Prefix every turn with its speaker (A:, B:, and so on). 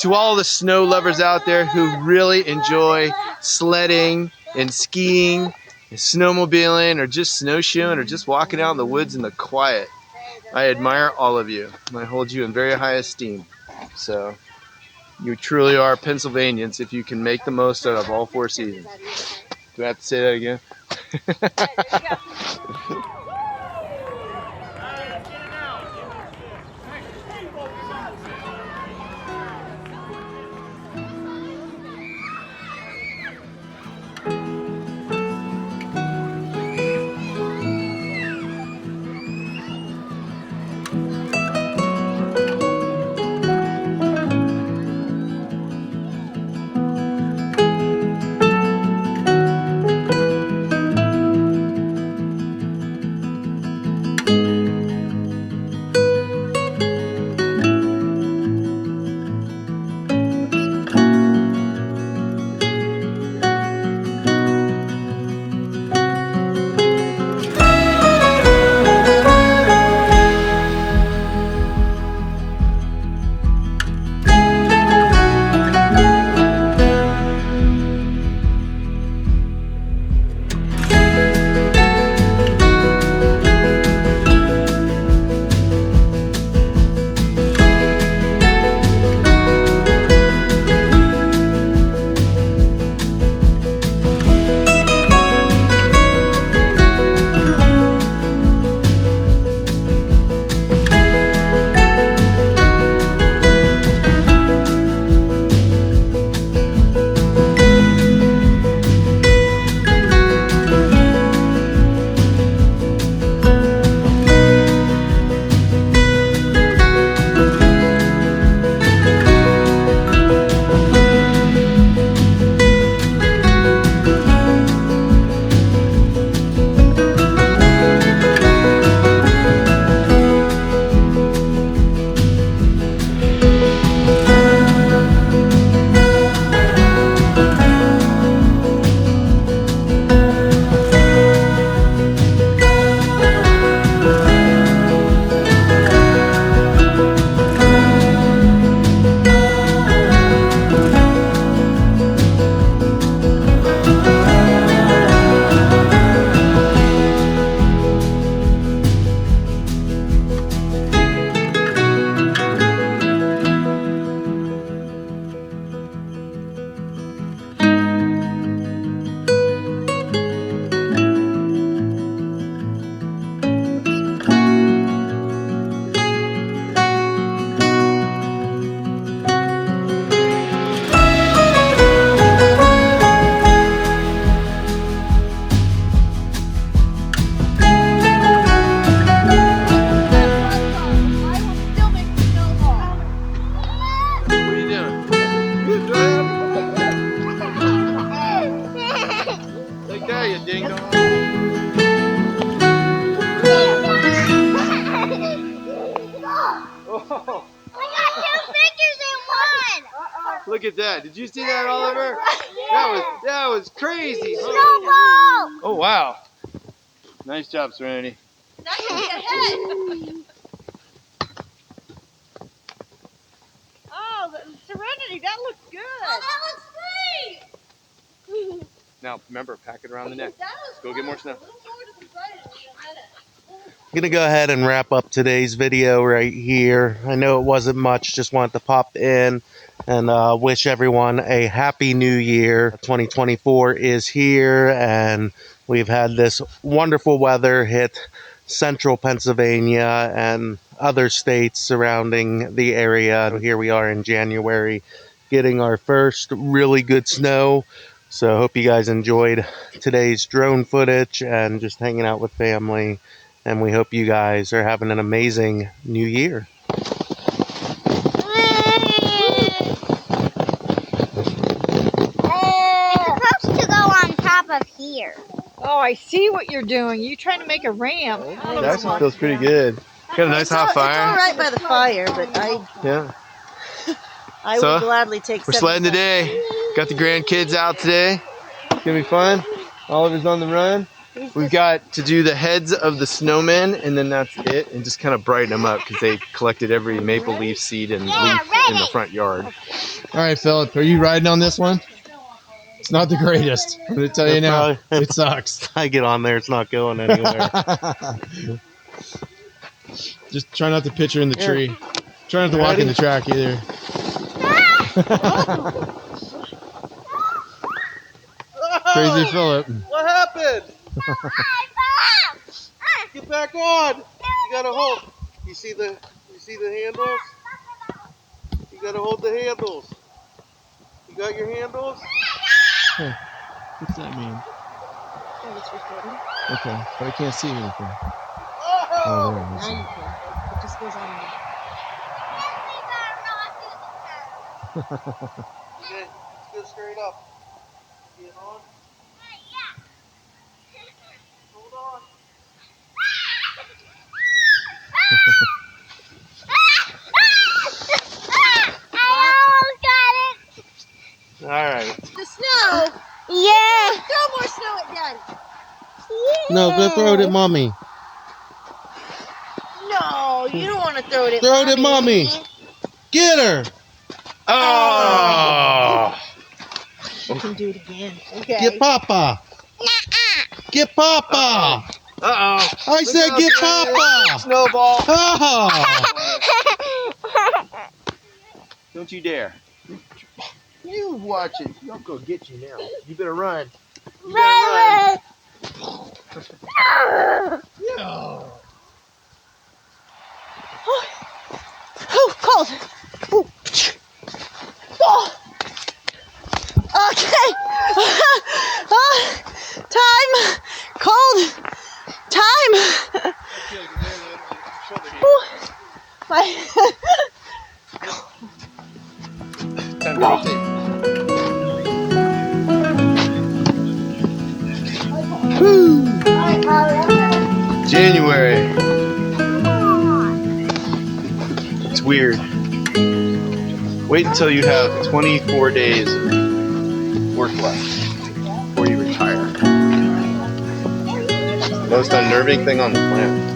A: to all the snow lovers out there who really enjoy sledding and skiing and snowmobiling or just snowshoeing or just walking out in the woods in the quiet, I admire all of you and I hold you in very high esteem. So you truly are Pennsylvanians if you can make the most out of all 4 seasons. Do I have to say that again? Look at that. Did you see that, Oliver? That was crazy.
B: Snowball!
A: Oh, wow. Nice job, Serenity.
C: Oh, Serenity, that looks good.
B: Oh, that looks great!
A: Now, remember, pack it around the neck. Let's go get more snow.
D: I'm going to go ahead and wrap up today's video right here. I know it wasn't much, just wanted to pop in and wish everyone a happy new year. 2024 is here and we've had this wonderful weather hit central Pennsylvania and other states surrounding the area. Here we are in January getting our first really good snow. So I hope you guys enjoyed today's drone footage and just hanging out with family. And we hope you guys are having an amazing new year.
B: It's supposed to go on top of here.
C: Oh, I see what you're doing. You're trying to make a ramp.
A: That actually feels pretty good. Got a nice hot fire.
E: It's all right by the fire, but I would gladly take.
A: We're sledding today. Got the grandkids out today. It's gonna be fun. Oliver's on the run. We've got to do the heads of the snowmen, and then that's it, and just kind of brighten them up because they collected every maple leaf seed and leaf in the front yard. All right, Philip, are you riding on this one? It's not the greatest. I'm going to tell you now. It sucks.
D: I get on there, it's not going anywhere.
A: Just try not to pitch her in the tree. Try not to walk in the track either. Crazy Philip.
D: What happened? Get back on. You gotta hold. You see the handles? You gotta hold the handles. You got your handles?
A: Hey, what's that mean? Okay, but I can't see anything. Oh, there it is.
E: It just goes on.
D: Okay, let's go straight up. Get on. Hold on. All right.
E: The snow.
B: Yeah.
E: Throw more snow at Dad.
D: No, go throw it at Mommy.
E: No, you don't want to throw it at
D: Throw it at Mommy. Get her.
A: Oh!
E: You can do it again. Okay.
D: Get Papa. Get Papa.
A: Uh-oh.
D: I said get Papa.
A: Snowball.
D: Oh.
A: Don't you dare. You watch it. I'll go get you now. You better run. You better run. No.
E: Oh, cold. Ooh. Oh. Okay. Time. Cold. Time. Ooh. My.
A: Time to rotate. January. It's weird. Wait until you have 24 days of work left before you retire. Most unnerving thing on the planet.